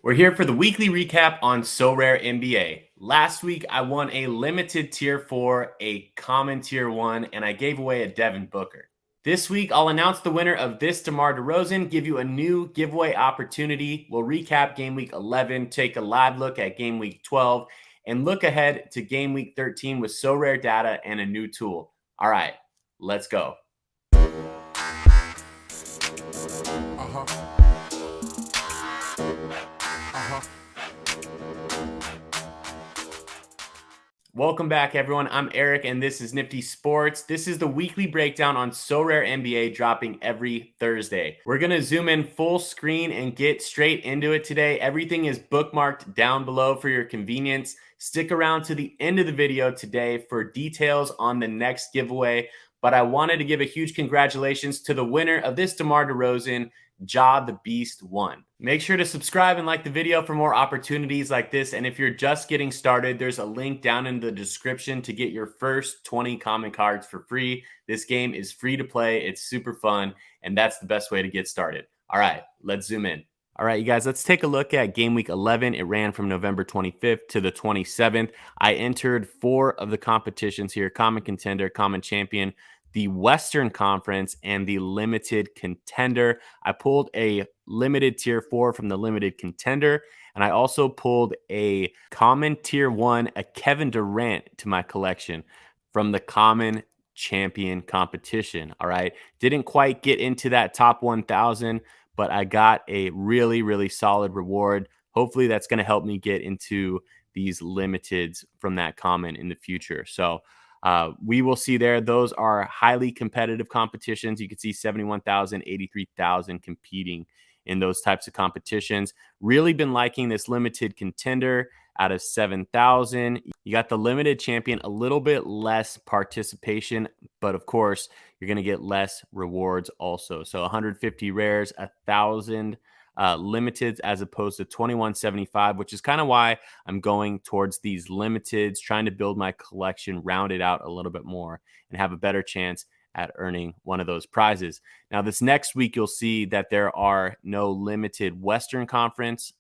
We're here for the weekly recap on Sorare NBA. Last week, I won a limited tier 4, a common tier 1, and I gave away a Devin Booker. This week, I'll announce the winner of this DeMar DeRozan, give you a new giveaway opportunity. We'll recap game week 11, take a live look at game week 12, and look ahead to game week 13 with SorareData and a new tool. All right, let's go. Welcome back, everyone. I'm Eric, and this is Nifty Sports. This is the weekly breakdown on Sorare NBA, dropping every Thursday. We're going to zoom in full screen and get straight into it today. Everything is bookmarked down below for your convenience. Stick around to the end of the video today for details on the next giveaway. But I wanted to give a huge congratulations to the winner of this DeMar DeRozan, Ja the Beast 1. Make sure to subscribe and like the video for more opportunities like this. And if you're just getting started, there's a link down in the description to get your first 20 common cards for free. This game is free to play. It's super fun. And that's the best way to get started. All right, let's zoom in. All right, you guys, let's take a look at game week 11. It ran from November 25th to the 27th. I entered 4 of the competitions here: Common Contender, Common Champion, the Western Conference, and the Limited Contender. I pulled a limited tier 4 from the Limited Contender, and I also pulled a common tier 1, a Kevin Durant, to my collection from the Common Champion competition. All right, didn't quite get into that top 1,000, but I got a really, really solid reward. Hopefully that's going to help me get into these limiteds from that common in the future. So we will see there. Those are highly competitive competitions. You can see 71,000, 83,000 competing in those types of competitions. Really been liking this Limited Contender out of 7,000. You got the Limited Champion, a little bit less participation, but of course, you're going to get less rewards also. So 150 rares, 1,000 limiteds as opposed to 2175, which is kind of why I'm going towards these limiteds, trying to build my collection, round it out a little bit more, and have a better chance at earning one of those prizes. Now, this next week, you'll see that there are no limited Western Conference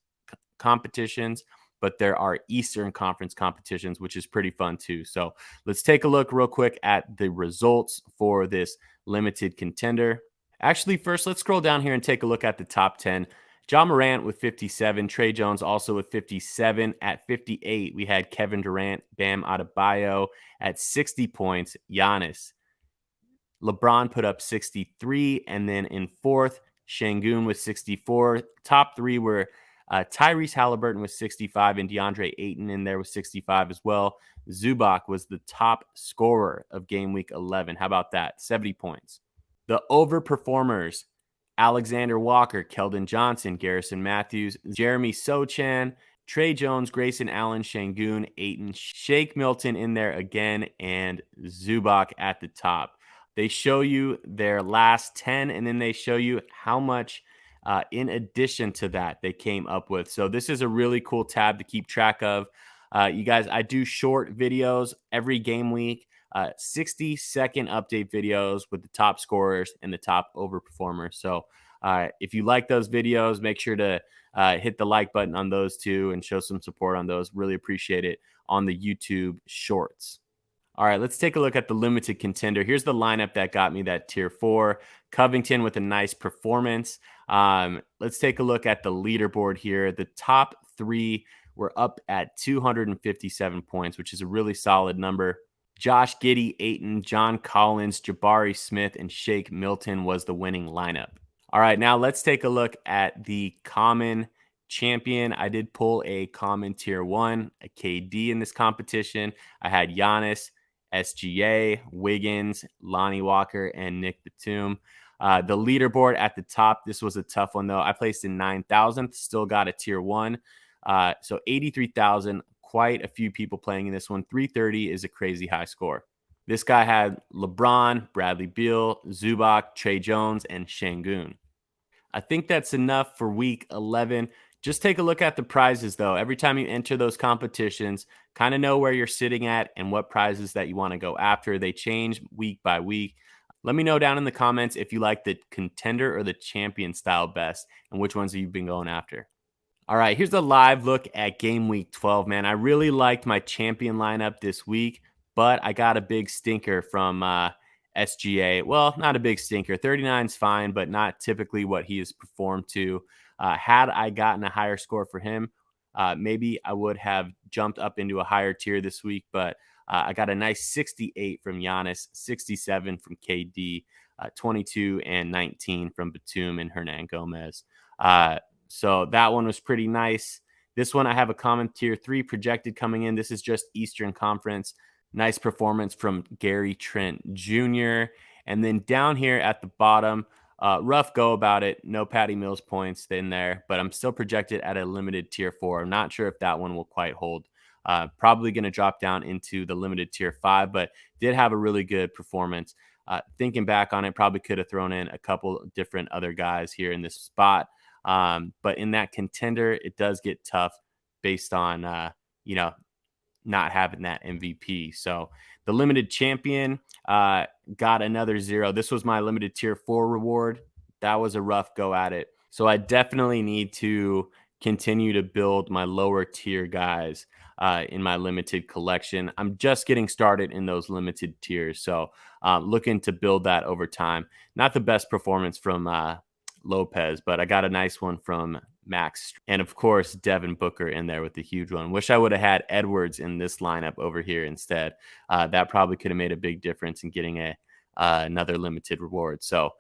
competitions, but there are Eastern Conference competitions, which is pretty fun too. So let's take a look real quick at the results for this Limited Contender. Actually, first, let's scroll down here and take a look at the top 10. Ja Morant with 57, Trey Jones also with 57. At 58, we had Kevin Durant, Bam Adebayo at 60 points, Giannis. LeBron put up 63, and then in 4th, Şengün with 64. Top 3 were Tyrese Halliburton with 65 and DeAndre Ayton in there with 65 as well. Zubac was the top scorer of game week 11. How about that? 70 points. The Overperformers: Alexander Walker, Keldon Johnson, Garrison Matthews, Jeremy Sochan, Trey Jones, Grayson Allen, Şengün, Ayton, Shake Milton in there again, and Zubac at the top. They show you their last 10, and then they show you how much in addition to that they came up with. So this is a really cool tab to keep track of. You guys, I do short videos every game week, 60-second update videos with the top scorers and the top overperformers. So if you like those videos, make sure to hit the like button on those too and show some support on those. Really appreciate it on the YouTube shorts. All right, let's take a look at the Limited Contender. Here's the lineup that got me that tier 4. Covington with a nice performance. Let's take a look at the leaderboard here. The top 3 were up at 257 points, which is a really solid number. Josh Giddey, Ayton, John Collins, Jabari Smith, and Shake Milton was the winning lineup. All right, now let's take a look at the Common Champion. I did pull a common tier 1, a KD in this competition. I had Giannis, SGA, Wiggins, Lonnie Walker, and Nick Batum. The leaderboard at the top, this was a tough one though. I placed in 9,000th, still got a tier 1. So 83,000, quite a few people playing in this one. 330 is a crazy high score. This guy had LeBron, Bradley Beal, Zubac, Trey Jones, and Şengün. I think that's enough for week 11. Just take a look at the prizes, though. Every time you enter those competitions, kind of know where you're sitting at and what prizes that you want to go after. They change week by week. Let me know down in the comments if you like the contender or the champion style best and which ones have you been going after. All right, here's a live look at game week 12, man. I really liked my champion lineup this week, but I got a big stinker from SGA. Well, not a big stinker. 39 is fine, but not typically what he has performed to. Had I gotten a higher score for him, maybe I would have jumped up into a higher tier this week, but I got a nice 68 from Giannis, 67 from KD, 22 and 19 from Batum and Hernan Gomez. So that one was pretty nice. This one, I have a common tier 3 projected coming in. This is just Eastern Conference. Nice performance from Gary Trent Jr. And then down here at the bottom, rough go about it. No Patty Mills points in there, but I'm still projected at a limited tier 4. I'm not sure if that one will quite hold. Probably going to drop down into the limited tier 5, but did have a really good performance. Thinking back on it, probably could have thrown in a couple different other guys here in this spot. But in that contender, it does get tough based on, you know, not having that MVP. So the limited champion got another 0. This was my limited tier 4 reward. That was a rough go at it. So I definitely need to continue to build my lower tier guys in my limited collection. I'm just getting started in those limited tiers. So looking to build that over time. Not the best performance from Lopez, but I got a nice one from Max. And of course, Devin Booker in there with the huge one. Wish I would have had Edwards in this lineup over here instead. That probably could have made a big difference in getting another limited reward. So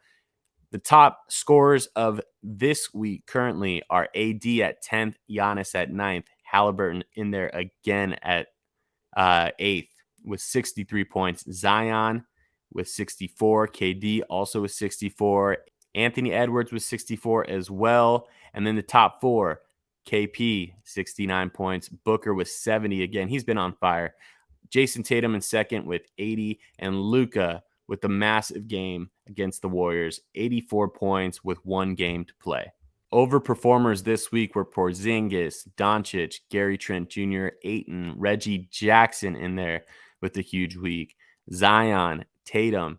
the top scorers of this week currently are AD at 10th, Giannis at 9th, Halliburton in there again at 8th with 63 points, Zion with 64, KD also with 64, Anthony Edwards with 64 as well. And then the top 4, KP, 69 points, Booker with 70 again. He's been on fire. Jason Tatum in second with 80, and Luka with the massive game against the Warriors, 84 points with 1 game to play. Overperformers this week were Porzingis, Doncic, Gary Trent Jr., Ayton, Reggie Jackson in there with a huge week, Zion, Tatum,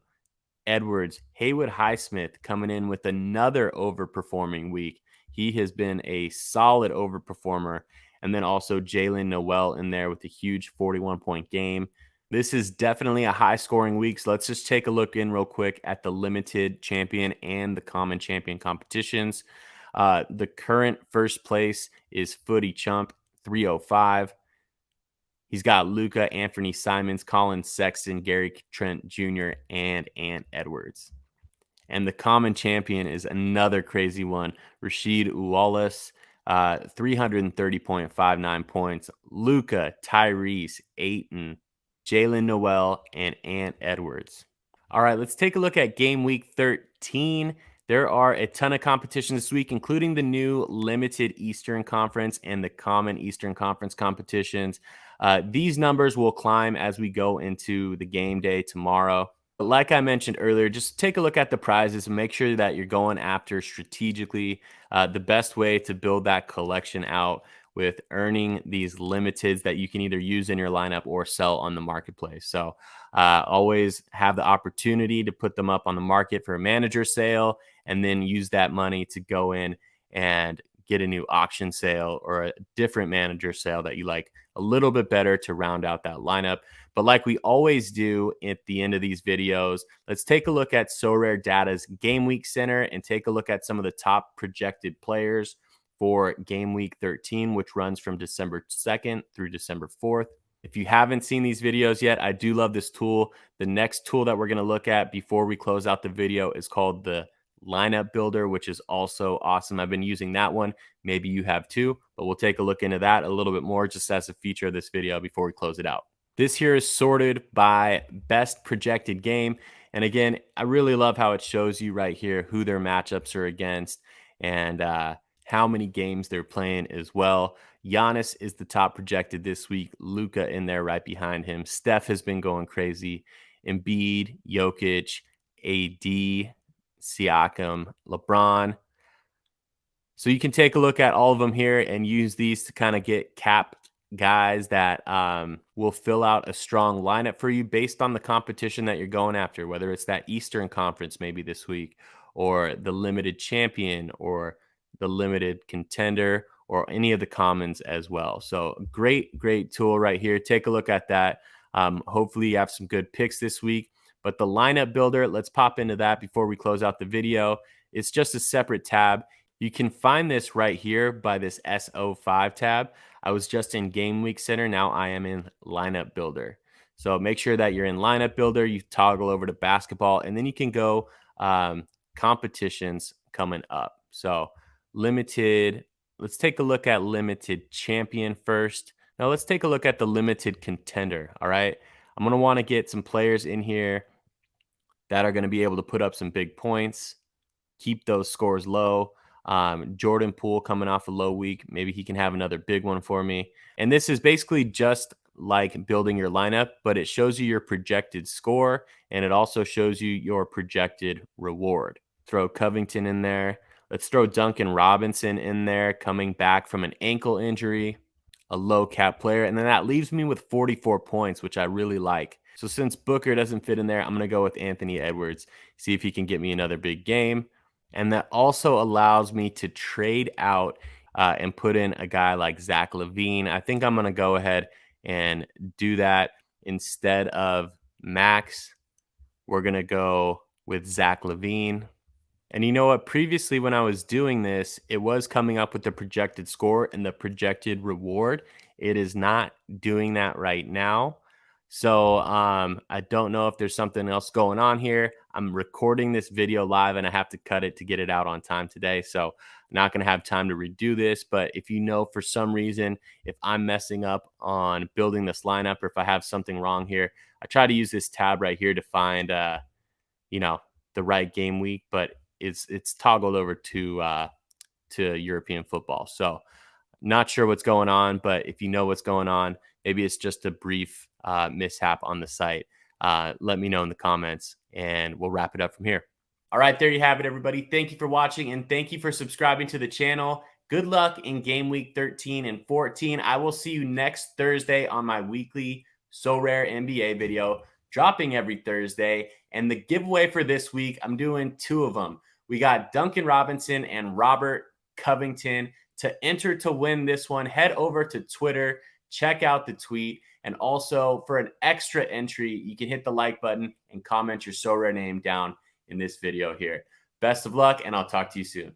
Edwards, Haywood Highsmith coming in with another overperforming week. He has been a solid overperformer. And then also Jalen Noel in there with a huge 41-point game. This is definitely a high scoring week. So let's just take a look in real quick at the limited champion and the common champion competitions. The current first place is Footy Chump, 305. He's got Luka, Anthony Simons, Colin Sexton, Gary Trent Jr., and Ant Edwards. And the common champion is another crazy one, Rasheed Wallace, 330.59 points. Luka, Tyrese, Ayton, Jalen Noel, and Ant Edwards. All right, let's take a look at game week 13. There are a ton of competitions this week, including the new limited Eastern Conference and the common Eastern Conference competitions. These numbers will climb as we go into the game day tomorrow. But like I mentioned earlier, just take a look at the prizes and make sure that you're going after strategically the best way to build that collection out with earning these limiteds that you can either use in your lineup or sell on the marketplace. So always have the opportunity to put them up on the market for a manager sale and then use that money to go in and get a new auction sale or a different manager sale that you like a little bit better to round out that lineup. But like we always do at the end of these videos, let's take a look at SorareData's Game Week Center and take a look at some of the top projected players for Game Week 13, which runs from December 2nd through December 4th. If you haven't seen these videos yet, I do love this tool. The next tool that we're going to look at before we close out the video is called the Lineup Builder, which is also awesome. I've been using that one. Maybe you have too, but we'll take a look into that a little bit more just as a feature of this video before we close it out. This here is sorted by best projected game. And again, I really love how it shows you right here who their matchups are against and how many games they're playing as well. Giannis is the top projected this week. Luka in there right behind him. Steph has been going crazy. Embiid, Jokic, AD, Siakam, LeBron. So you can take a look at all of them here and use these to kind of get capped guys that will fill out a strong lineup for you based on the competition that you're going after, whether it's that Eastern Conference maybe this week or the limited champion or the limited contender or any of the commons as well. So great tool right here. Take a look at that. Hopefully you have some good picks this week. But the lineup builder, let's pop into that before we close out the video. It's just a separate tab. You can find this right here by this SO5 tab. I was just in Game Week Center. Now I am in Lineup Builder. So make sure that you're in Lineup Builder. You toggle over to basketball, and then you can go competitions coming up. So limited, let's take a look at limited champion first. Now let's take a look at the limited contender. All right. I'm going to want to get some players in here that are going to be able to put up some big points, keep those scores low. Jordan Poole coming off a low week. Maybe he can have another big one for me. And this is basically just like building your lineup, but it shows you your projected score and it also shows you your projected reward. Throw Covington in there. Let's throw Duncan Robinson in there, coming back from an ankle injury, a low cap player. And then that leaves me with 44 points, which I really like. So since Booker doesn't fit in there, I'm going to go with Anthony Edwards, see if he can get me another big game. And that also allows me to trade out and put in a guy like Zach LaVine. I think I'm going to go ahead and do that instead of Max. We're going to go with Zach LaVine. And you know what? Previously, when I was doing this, it was coming up with the projected score and the projected reward. It is not doing that right now. So I don't know if there's something else going on here. I'm recording this video live and I have to cut it to get it out on time today. So I'm not going to have time to redo this. But if you know for some reason, if I'm messing up on building this lineup or if I have something wrong here, I try to use this tab right here to find, the right game week. But it's toggled over to European football. So not sure what's going on, but if you know what's going on, maybe it's just a brief mishap on the site. Let me know in the comments and we'll wrap it up from here. All right, there you have it, everybody. Thank you for watching and thank you for subscribing to the channel. Good luck in game week 13 and 14. I will see you next Thursday on my weekly Sorare NBA video, dropping every Thursday. And the giveaway for this week, I'm doing two of them. We got Duncan Robinson and Robert Covington. To enter to win this one, head over to Twitter, check out the tweet, and also for an extra entry, you can hit the like button and comment your Sorare name down in this video here. Best of luck, and I'll talk to you soon.